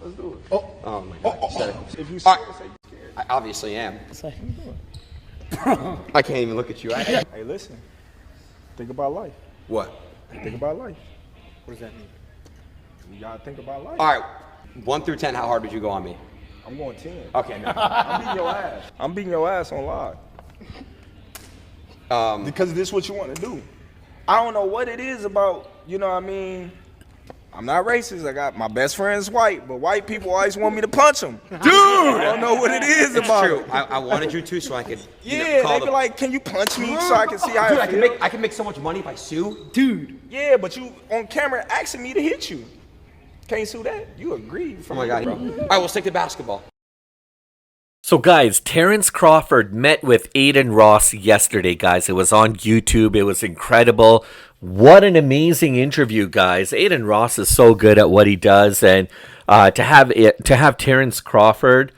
Let's do it. Oh my God. If you scared, say you scared. I obviously am. Say, how you doing? I can't even look at you. Hey, listen. Think about life. What? Think about life. What does that mean? You gotta think about life. All right. 1 through 10, how hard would you go on me? I'm going 10. Okay, no. I'm beating your ass. I'm beating your ass on live. Because this is what you want to do. I don't know what it is about, you know what I mean? I'm not racist. I got my best friend's white, but white people always want me to punch them. Dude! I don't know what it is It's about true. it. I wanted you to so I could They be like, can you punch me so I can see how Dude, I feel? I can make so much money if I sue. Dude. Yeah, but you on camera asking me to hit you. Can't sue that. You agree. Oh my God. Bro. All right, we'll stick to basketball. So guys, Terence Crawford met with Adin Ross yesterday, guys. It was on YouTube. It was incredible. What an amazing interview, guys. Adin Ross is so good at what he does, and to have Terence Crawford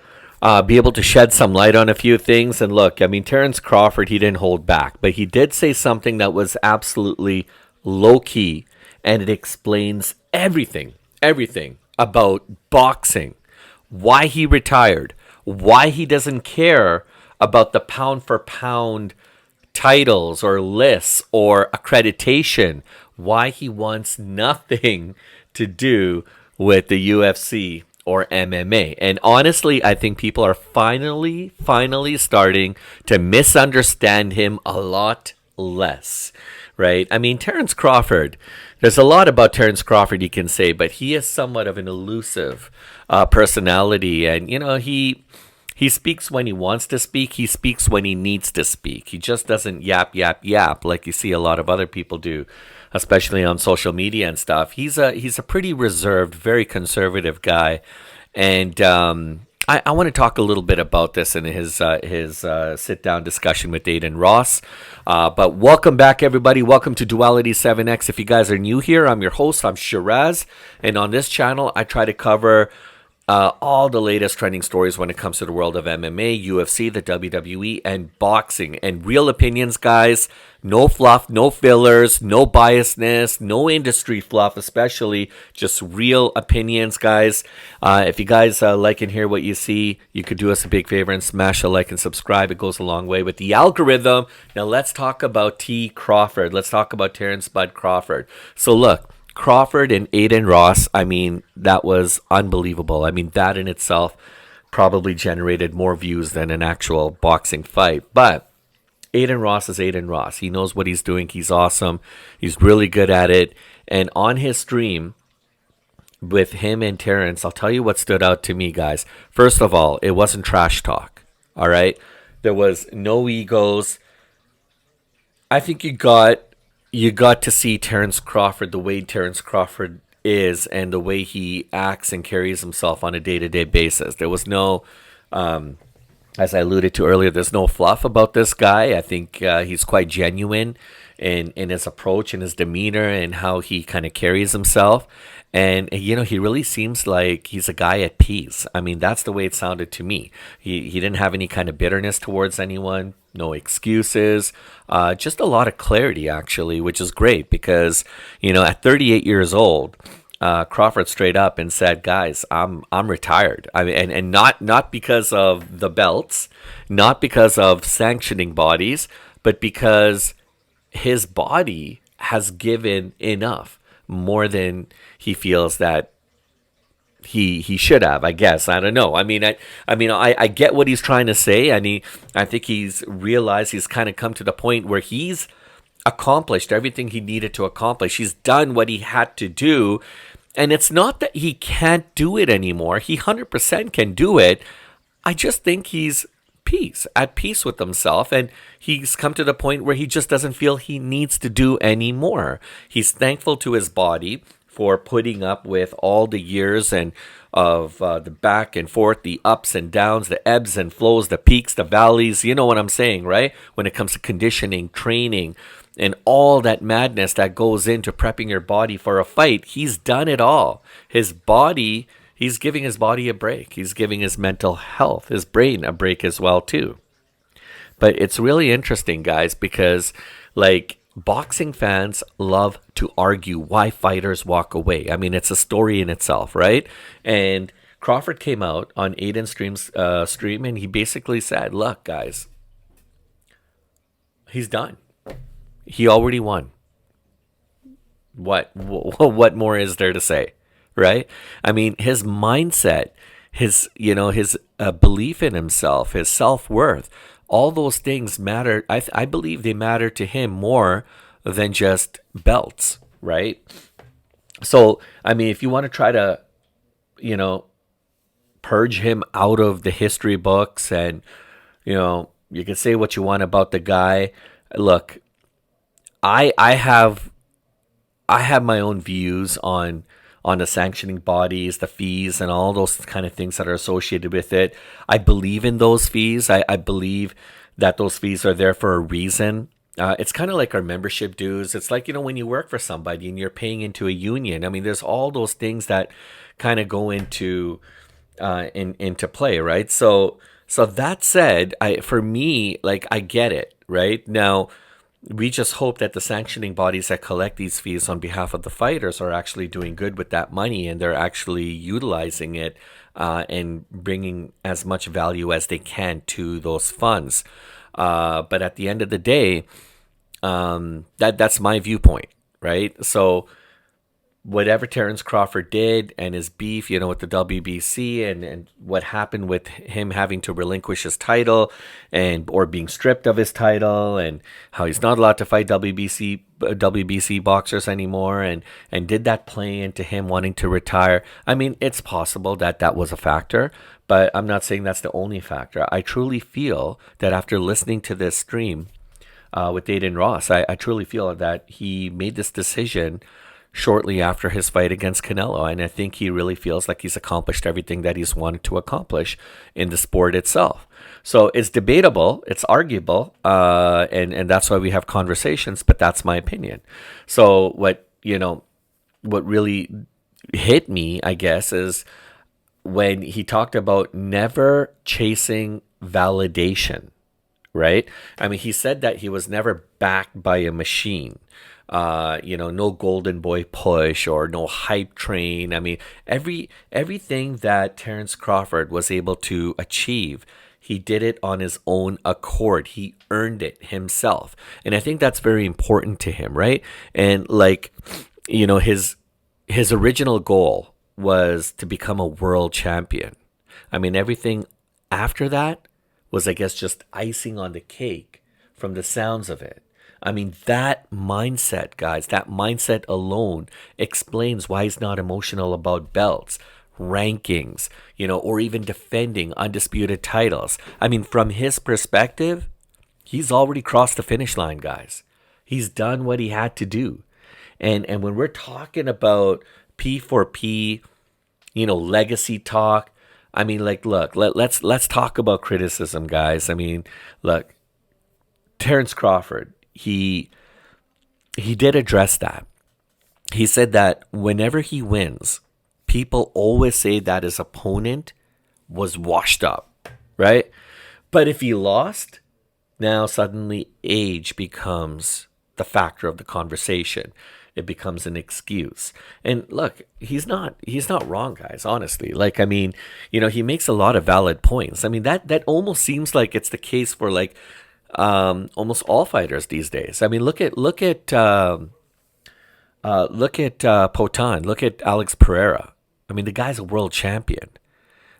be able to shed some light on a few things. And look, I mean, Terence Crawford, he didn't hold back, but he did say something that was absolutely low-key, and it explains everything about boxing, why he retired, why he doesn't care about the pound-for-pound titles or lists or accreditation, why he wants nothing to do with the UFC or MMA. And honestly, I think people are finally starting to misunderstand him a lot less, right? I mean, Terence Crawford, there's a lot about Terence Crawford you can say, but he is somewhat of an elusive personality. And, you know, he speaks when he wants to speak. He speaks when he needs to speak. He just doesn't yap like you see a lot of other people do, especially on social media and stuff. He's a pretty reserved, very conservative guy. And I want to talk a little bit about this in his sit-down discussion with Adin Ross. But welcome back, everybody. Welcome to Duality 7X. If you guys are new here, I'm your host. I'm Shiraz. And on this channel, I try to cover all the latest trending stories when it comes to the world of MMA, UFC, the WWE, and boxing. And real opinions, guys. No fluff, no fillers, no biasness, no industry fluff, especially. Just real opinions, guys. If you guys like and hear what you see, you could do us a big favor and smash a like and subscribe. It goes a long way with the algorithm. Now, let's talk about T. Crawford. Let's talk about Terence Bud Crawford. So, look. Crawford and Adin Ross, I mean, that was unbelievable. I mean, that in itself probably generated more views than an actual boxing fight. But Adin Ross is Adin Ross. He knows what he's doing. He's awesome. He's really good at it. And on his stream with him and Terence, I'll tell you what stood out to me, guys. First of all, it wasn't trash talk. All right? There was no egos. I think you got to see Terence Crawford the way Terence Crawford is and the way he acts and carries himself on a day-to-day basis. There was no, as I alluded to earlier, there's no fluff about this guy. I think he's quite genuine in his approach and his demeanor and how he kind of carries himself. And, you know, he really seems like he's a guy at peace. I mean, that's the way it sounded to me. He didn't have any kind of bitterness towards anyone, no excuses, just a lot of clarity, actually, which is great because, you know, at 38 years old, Crawford straight up and said, guys, I'm retired. I mean, and not because of the belts, not because of sanctioning bodies, but because his body has given enough, more than he feels that he should have, I guess. I don't know. I mean, I get what he's trying to say, and I think he's realized he's kind of come to the point where he's accomplished everything he needed to accomplish. He's done what he had to do, and it's not that he can't do it anymore. He 100% can do it. I just think he's at peace with himself, and he's come to the point where he just doesn't feel he needs to do anymore. He's thankful to his body for putting up with all the years and of the back and forth, the ups and downs, the ebbs and flows, the peaks, the valleys. You know what I'm saying, right? When it comes to conditioning, training, and all that madness that goes into prepping your body for a fight, he's done it all. His body, he's giving his body a break. He's giving his mental health, his brain a break as well, too. But it's really interesting, guys, because, like, boxing fans love to argue why fighters walk away. I mean, it's a story in itself, right? And Crawford came out on Adin's stream, and he basically said, look, guys, he's done. He already won. What more is there to say, right? I mean, his mindset, his belief in himself, his self-worth, all those things matter. I believe they matter to him more than just belts, right? So, I mean, if you want to try to, purge him out of the history books, and, you can say what you want about the guy. Look, I have my own views on the sanctioning bodies, the fees, and all those kind of things that are associated with it. I believe in those fees. I believe that those fees are there for a reason. It's kind of like our membership dues. It's like, when you work for somebody and you're paying into a union. I mean, there's all those things that kind of go into play, right? So that said, for me, I get it, right? Now, we just hope that the sanctioning bodies that collect these fees on behalf of the fighters are actually doing good with that money, and they're actually utilizing it and bringing as much value as they can to those funds. But at the end of the day, that's my viewpoint, right? So whatever Terence Crawford did and his beef, with the WBC and what happened with him having to relinquish his title or being stripped of his title, and how he's not allowed to fight WBC boxers anymore, and did that play into him wanting to retire? I mean, it's possible that was a factor, but I'm not saying that's the only factor. I truly feel that after listening to this stream with Adin Ross, I truly feel that he made this decision shortly after his fight against Canelo, and I think he really feels like he's accomplished everything that he's wanted to accomplish in the sport itself. So it's debatable, it's arguable, and that's why we have conversations, but that's my opinion. So what really hit me, I guess, is when he talked about never chasing validation, right? I mean, he said that he was never backed by a machine. No golden boy push or no hype train. I mean, everything that Terence Crawford was able to achieve, he did it on his own accord. He earned it himself. And I think that's very important to him, right? And his original goal was to become a world champion. I mean, everything after that was, I guess, just icing on the cake from the sounds of it. I mean, that mindset, guys, that mindset alone explains why he's not emotional about belts, rankings, or even defending undisputed titles. I mean, from his perspective, he's already crossed the finish line, guys. He's done what he had to do. And when we're talking about P for P, legacy talk, I mean, look, let's talk about criticism, guys. I mean, look, Terence Crawford, he did address that. He said that whenever he wins, people always say that his opponent was washed up, right? But if he lost, now suddenly age becomes the factor of the conversation. It becomes an excuse. And look, he's not wrong, guys, honestly. He makes a lot of valid points. I mean, that almost seems like it's the case for almost all fighters these days. I mean, look at Potan. Look at Alex Pereira. I mean, the guy's a world champion.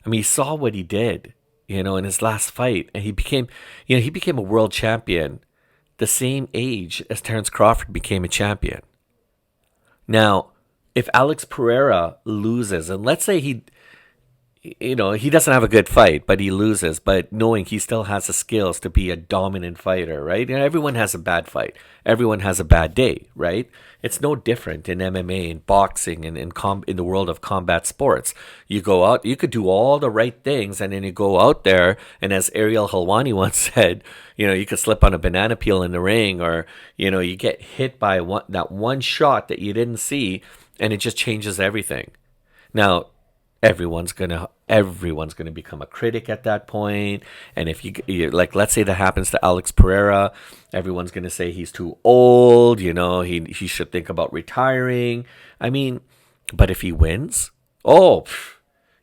I mean, he saw what he did, in his last fight, and he became a world champion the same age as Terence Crawford became a champion. Now, if Alex Pereira loses, and let's say he doesn't have a good fight, but he loses, but knowing he still has the skills to be a dominant fighter, right? Everyone has a bad fight. Everyone has a bad day, right? It's no different in MMA and boxing and in the world of combat sports. You go out, you could do all the right things, and then you go out there, and as Ariel Helwani once said, you could slip on a banana peel in the ring, or, you get hit by that one shot that you didn't see, and it just changes everything. Now, everyone's gonna become a critic at that point. And if you let's say that happens to Alex Pereira, everyone's gonna say he's too old, he should think about retiring. I mean, but if he wins,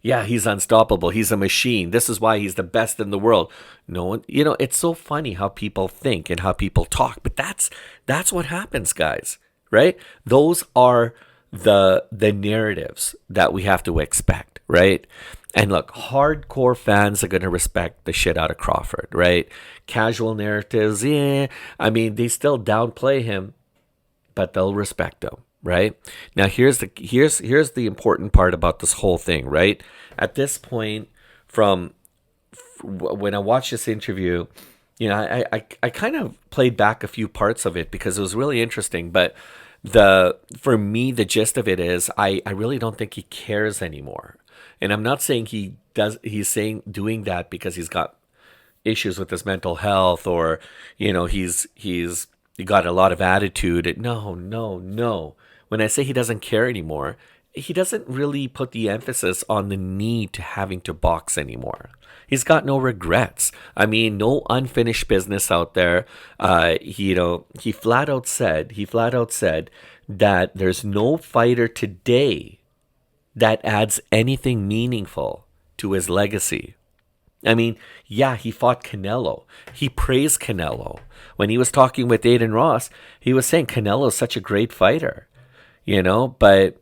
Yeah, he's unstoppable. He's a machine. This is why he's the best in the world. No one, it's so funny how people think and how people talk, but that's what happens, guys, right? Those are the narratives that we have to expect, right? And look, hardcore fans are going to respect the shit out of Crawford, right? Casual narratives, I mean, they still downplay him, but they'll respect him. Right now, here's the important part about this whole thing. Right at this point, from when I watched this interview, I kind of played back a few parts of it because it was really interesting. But for me, the gist of it is I really don't think he cares anymore. And I'm not saying he does. He's saying doing that because he's got issues with his mental health, or he's got a lot of attitude. No. When I say he doesn't care anymore, he doesn't really put the emphasis on the need to having to box anymore. He's got no regrets. I mean, no unfinished business out there. He flat out said that there's no fighter today that adds anything meaningful to his legacy. I mean, yeah, he fought Canelo. He praised Canelo. When he was talking with Adin Ross, he was saying Canelo's such a great fighter. But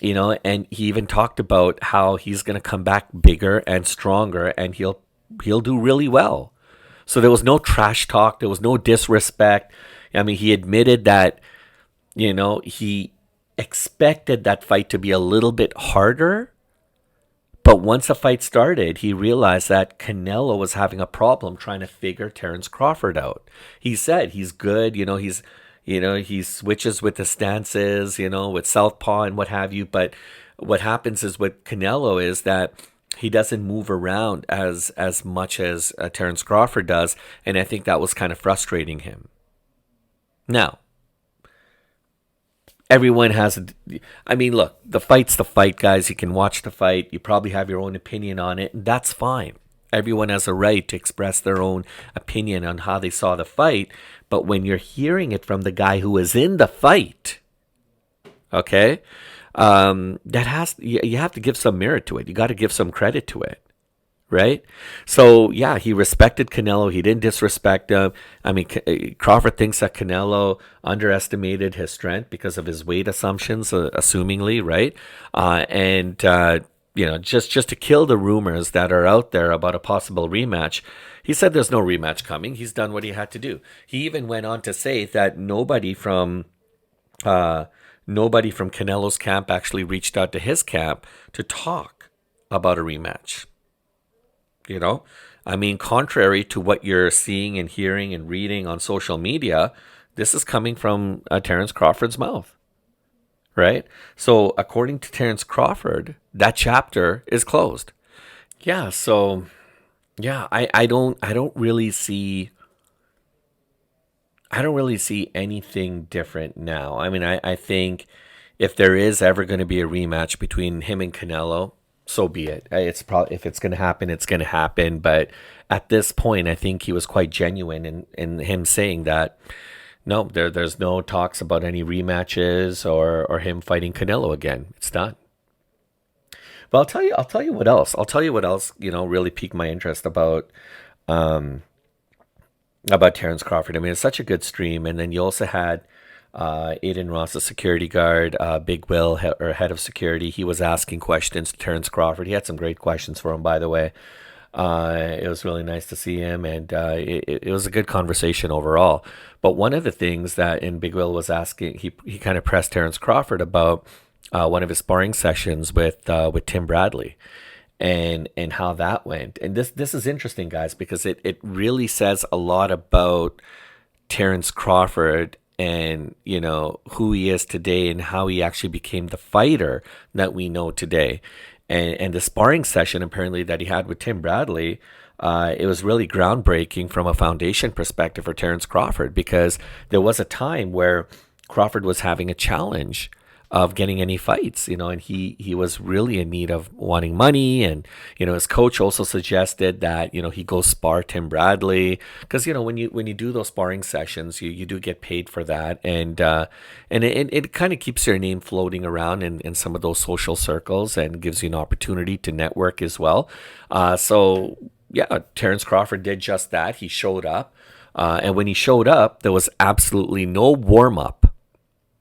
and he even talked about how he's going to come back bigger and stronger, and he'll do really well. So there was no trash talk, there was no disrespect. I mean, he admitted that he expected that fight to be a little bit harder, but once the fight started, he realized that Canelo was having a problem trying to figure Terence Crawford out. He said he's good, he switches with the stances, with southpaw and what have you. But what happens is with Canelo is that he doesn't move around as much as Terence Crawford does. And I think that was kind of frustrating him. Now, everyone has, look, the fight's the fight, guys. You can watch the fight. You probably have your own opinion on it, and that's fine. Everyone has a right to express their own opinion on how they saw the fight. But when you're hearing it from the guy who was in the fight, okay, you have to give some merit to it. You got to give some credit to it, right? So yeah, he respected Canelo. He didn't disrespect him. I mean, Crawford thinks that Canelo underestimated his strength because of his weight assumptions, assumingly, right? Just to kill the rumors that are out there about a possible rematch, he said there's no rematch coming. He's done what he had to do. He even went on to say that nobody from Canelo's camp actually reached out to his camp to talk about a rematch. Contrary to what you're seeing and hearing and reading on social media, this is coming from Terence Crawford's mouth. Right? So according to Terence Crawford, that chapter is closed. Yeah, so yeah, I don't really see anything different now. I mean, I think if there is ever going to be a rematch between him and Canelo, so be it. If it's going to happen, it's going to happen. But at this point, I think he was quite genuine in him saying that no, there's no talks about any rematches or him fighting Canelo again. It's done. But I'll tell you what else. Really piqued my interest about Terence Crawford. I mean, it's such a good stream. And then you also had Adin Ross, the security guard, Big Will, head of security. He was asking questions to Terence Crawford. He had some great questions for him, by the way. It was really nice to see him, and it was a good conversation overall. But one of the things that Big Will was asking, he kind of pressed Terence Crawford about one of his sparring sessions with Tim Bradley, and how that went. And this is interesting, guys, because it really says a lot about Terence Crawford and who he is today and how he actually became the fighter that we know today. And the sparring session apparently that he had with Tim Bradley, it was really groundbreaking from a foundation perspective for Terence Crawford, because there was a time where Crawford was having a challenge of getting any fights, and he was really in need of wanting money. And, his coach also suggested that, he go spar Tim Bradley, because, when you do those sparring sessions, you do get paid for that. And it kind of keeps your name floating around in some of those social circles and gives you an opportunity to network as well. So yeah, Terence Crawford did just that. He showed up. And when he showed up, there was absolutely no warm-up.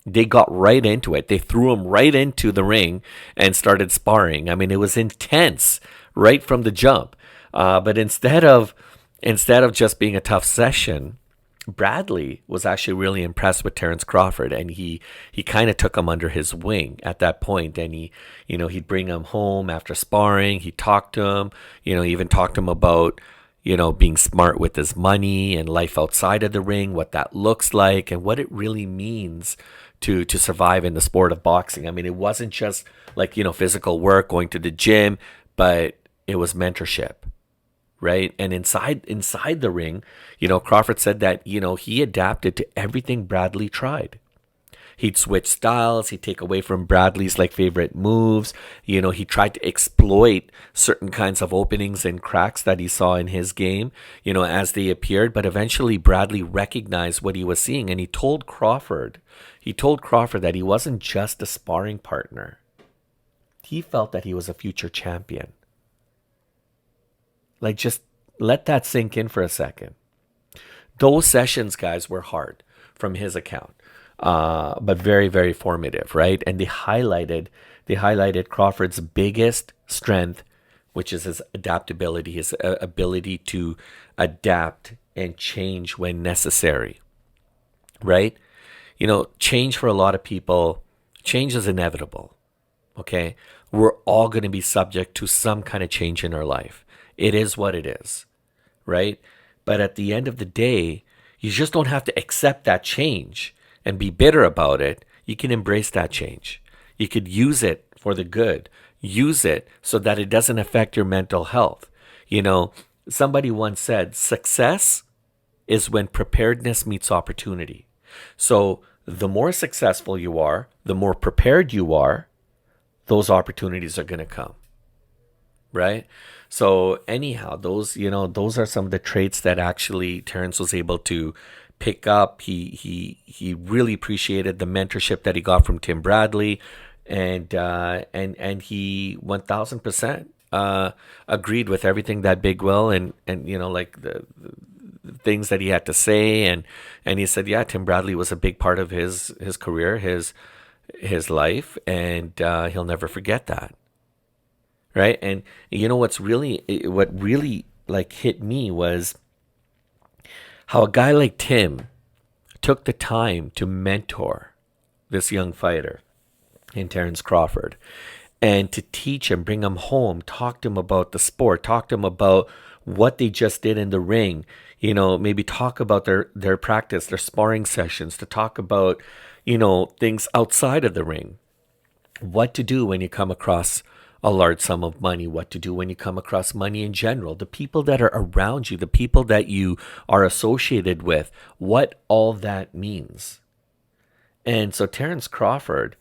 They got right into it. They threw him right into the ring and started sparring. I mean, it was intense right from the jump. But instead of just being a tough session, Bradley was actually really impressed with Terence Crawford, and he kind of took him under his wing at that point. And he'd bring him home after sparring. He talked to him. He even talked to him about being smart with his money and life outside of the ring, what that looks like, and what it really means to survive in the sport of boxing. I mean, it wasn't just like, physical work, going to the gym, but it was mentorship, right? And inside the ring, Crawford said that, he adapted to everything Bradley tried. He'd switch styles. He'd take away from Bradley's favorite moves. He tried to exploit certain kinds of openings and cracks that he saw in his game, as they appeared. But eventually Bradley recognized what he was seeing, and he told Crawford that he wasn't just a sparring partner. He felt that he was a future champion. Just let that sink in for a second. Those sessions, guys, were hard from his account. But very, very formative, right? And they highlighted Crawford's biggest strength, which is his adaptability, his ability to adapt and change when necessary, right? Change for a lot of people, change is inevitable, okay? We're all going to be subject to some kind of change in our life. It is what it is, right? But at the end of the day, you just don't have to accept that change and be bitter about it. You can embrace that change. You could use it for the good. Use it so that it doesn't affect your mental health. Somebody once said, success is when preparedness meets opportunity. So the more successful you are, the more prepared you are, those opportunities are going to come. Right? So anyhow, those are some of the traits that actually Terence was able to pick up. He really appreciated the mentorship that he got from Tim Bradley, and he 1000% agreed with everything that Big Will and the things that he had to say, and he said, yeah, Tim Bradley was a big part of his career, his life, and he'll never forget that. Right? And what really hit me was how a guy like Tim took the time to mentor this young fighter in Terence Crawford, and to teach him, bring him home, talk to him about the sport, talk to him about what they just did in the ring, maybe talk about their practice, their sparring sessions, to talk about, things outside of the ring, what to do when you come across a large sum of money, what to do when you come across money in general, the people that are around you, the people that you are associated with, what all that means. And so Terence Crawford,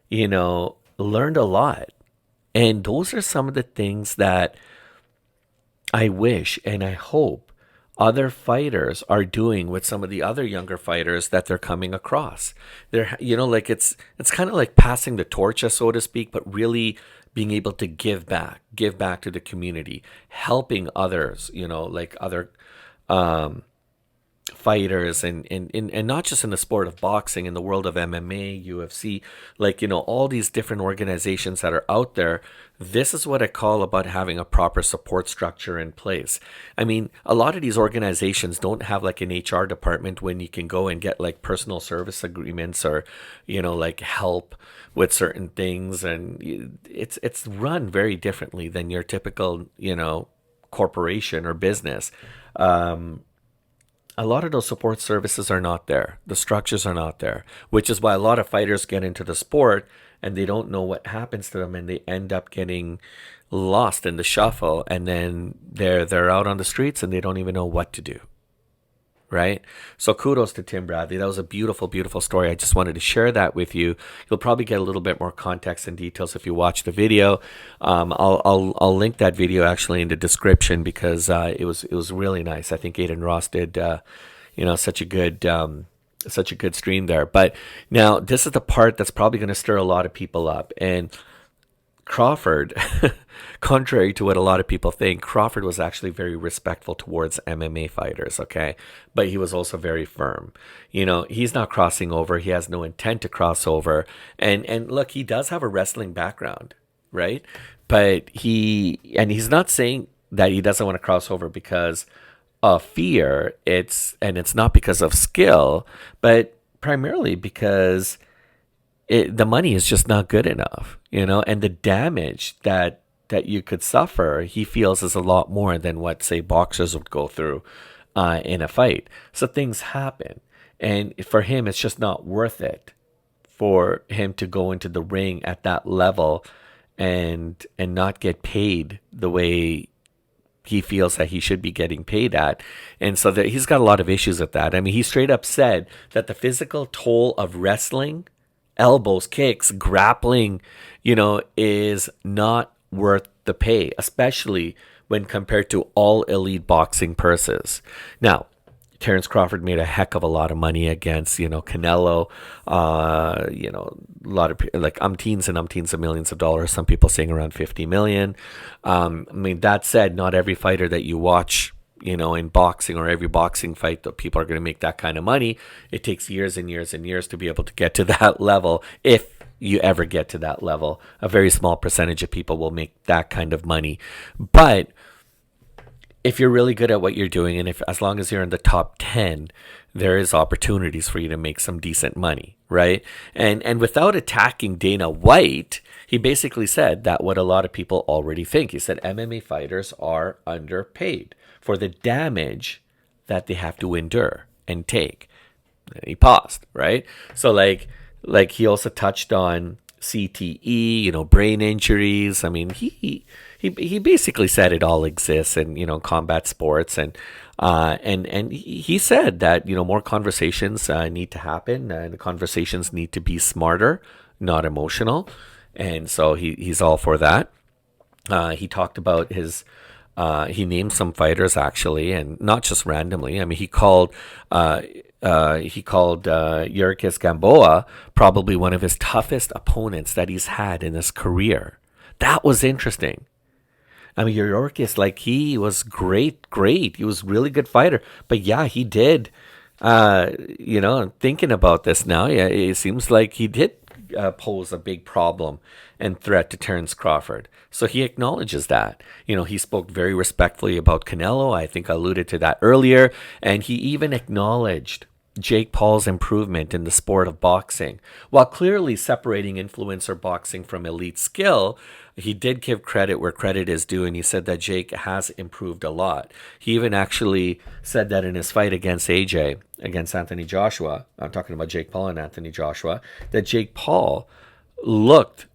learned a lot. And those are some of the things that I wish and I hope other fighters are doing with some of the other younger fighters that they're coming across. They're, it's kind of like passing the torch, so to speak, but really being able to give back to the community, helping others, other fighters, and not just in the sport of boxing, in the world of MMA, UFC, all these different organizations that are out there. This is what I call about having a proper support structure in place. I mean, a lot of these organizations don't have an HR department when you can go and get personal service agreements or, help with certain things. And it's run very differently than your typical, corporation or business. A lot of those support services are not there. The structures are not there, which is why a lot of fighters get into the sport and they don't know what happens to them, and they end up getting lost in the shuffle, and then they're out on the streets and they don't even know what to do. right? So kudos to Tim Bradley. That was a beautiful, beautiful story. I just wanted to share that with you. You'll probably get a little bit more context and details if you watch the video. I'll link that video actually in the description because it was really nice. I think Adin Ross did such a good stream there. But now this is the part that's probably going to stir a lot of people up. And Crawford, contrary to what a lot of people think, Crawford was actually very respectful towards MMA fighters, okay? But he was also very firm. He's not crossing over. He has no intent to cross over. And look, he does have a wrestling background, right? But he's not saying that he doesn't want to cross over because of fear. It's not because of skill, but primarily because the money is just not good enough, and the damage that you could suffer, he feels is a lot more than what, say, boxers would go through in a fight. So things happen. And for him, it's just not worth it for him to go into the ring at that level and not get paid the way he feels that he should be getting paid at. And so he's got a lot of issues with that. I mean, he straight up said that the physical toll of wrestling, elbows, kicks, grappling, is not worth the pay, especially when compared to all elite boxing purses. Now, Terence Crawford made a heck of a lot of money against, Canelo, a lot of like umpteens and umpteens of millions of dollars. Some people saying around 50 million. That said, not every fighter that you watch, in boxing or every boxing fight that people are going to make that kind of money. It takes years and years and years to be able to get to that level. If you ever get to that level, a very small percentage of people will make that kind of money. But if you're really good at what you're doing, and as long as you're in the top 10, there is opportunities for you to make some decent money, right? And without attacking Dana White, he basically said that what a lot of people already think. He said MMA fighters are underpaid for the damage that they have to endure and take. And he paused, right? So like he also touched on CTE, brain injuries. I mean, he basically said it all exists in combat sports, and he said that more conversations need to happen, and the conversations need to be smarter, not emotional, and so he's all for that. He talked about he named some fighters actually, and not just randomly. I mean, he called Yurkis Gamboa probably one of his toughest opponents that he's had in his career. That was interesting. I mean, Yurkis, he was great. He was a really good fighter. But yeah, he did, thinking about this now, yeah, it seems like he did pose a big problem and threat to Terence Crawford. So he acknowledges that. He spoke very respectfully about Canelo. I think I alluded to that earlier. And he even acknowledged Jake Paul's improvement in the sport of boxing. While clearly separating influencer boxing from elite skill, he did give credit where credit is due, and he said that Jake has improved a lot. He even actually said that in his fight against Anthony Joshua, I'm talking about Jake Paul and Anthony Joshua, that Jake Paul looked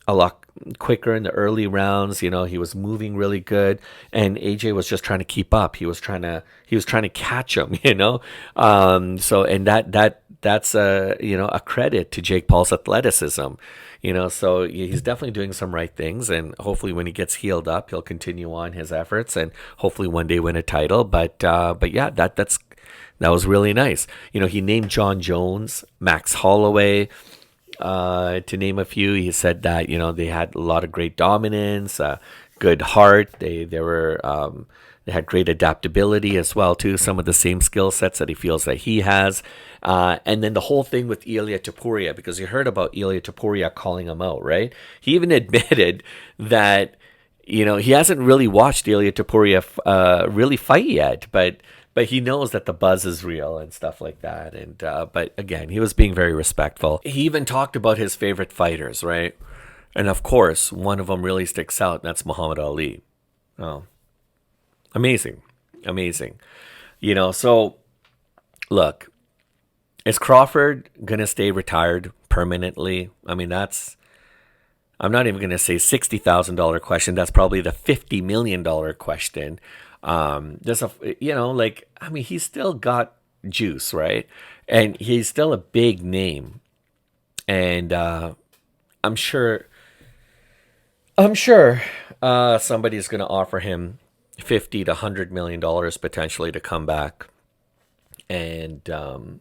a lot quicker in the early rounds. He was moving really good, and AJ was just trying to keep up. He was trying to catch him. So and that's a credit to Jake Paul's athleticism. So he's definitely doing some right things, and hopefully when he gets healed up, he'll continue on his efforts and hopefully one day win a title. But yeah, that was really nice. He named John Jones, Max Holloway, to name a few. He said that they had a lot of great dominance, good heart. They had great adaptability as well too. Some of the same skill sets that he feels that he has. And then the whole thing with Ilia Topuria, because you heard about Ilia Topuria calling him out, right? He even admitted that he hasn't really watched Ilia Topuria really fight yet, but he knows that the buzz is real and stuff like that. And but again, he was being very respectful. He even talked about his favorite fighters, right? And of course, one of them really sticks out, and that's Muhammad Ali. Oh, amazing. So look, is Crawford going to stay retired permanently? I mean, I'm not even going to say $60,000 question. That's probably the $50 million question. He's still got juice, right? And he's still a big name. And I'm sure somebody's going to offer him $50 to $100 million potentially to come back and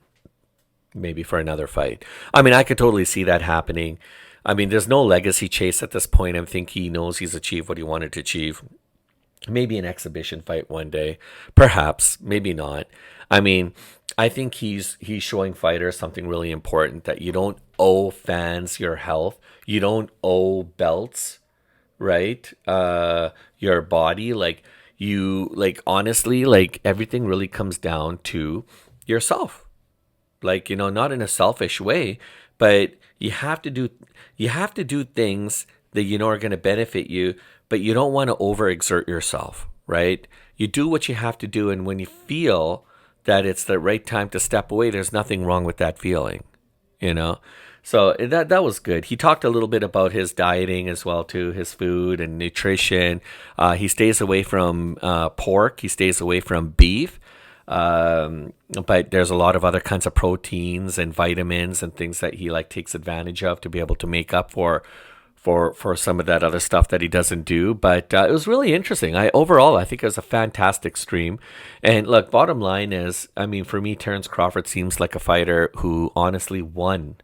maybe for another fight. I mean, I could totally see that happening. I mean, there's no legacy chase at this point. I think he knows he's achieved what he wanted to achieve. Maybe an exhibition fight one day, perhaps, maybe not. I mean, I think he's showing fighters something really important, that you don't owe fans your health, you don't owe belts, right? Your body, like honestly, like everything really comes down to yourself. Like, not in a selfish way, but you have to do things that are going to benefit you, but you don't want to overexert yourself, right? You do what you have to do, and when you feel that it's the right time to step away, there's nothing wrong with that feeling, So that was good. He talked a little bit about his dieting as well too, his food and nutrition. He stays away from pork. He stays away from beef. But there's a lot of other kinds of proteins and vitamins and things that he takes advantage of to be able to make up for some of that other stuff that he doesn't do. But it was really interesting. Overall, I think it was a fantastic stream. And look, bottom line is, I mean, for me, Terence Crawford seems like a fighter who honestly won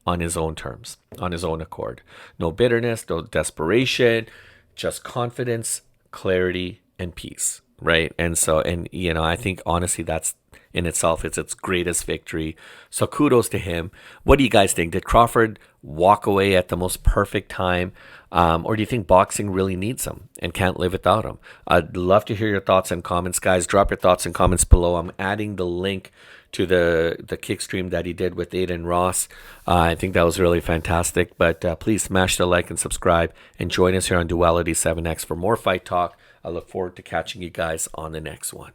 on his own terms, on his own accord. No bitterness, no desperation, just confidence, clarity, and peace. Right. And so, I think honestly, that's in itself, it's its greatest victory. So kudos to him. What do you guys think? Did Crawford walk away at the most perfect time? Or do you think boxing really needs him and can't live without him? I'd love to hear your thoughts and comments, guys. Drop your thoughts and comments below. I'm adding the link to the kick stream that he did with Adin Ross. I think that was really fantastic. But please smash the like and subscribe and join us here on Duality 7X for more fight talk. I look forward to catching you guys on the next one.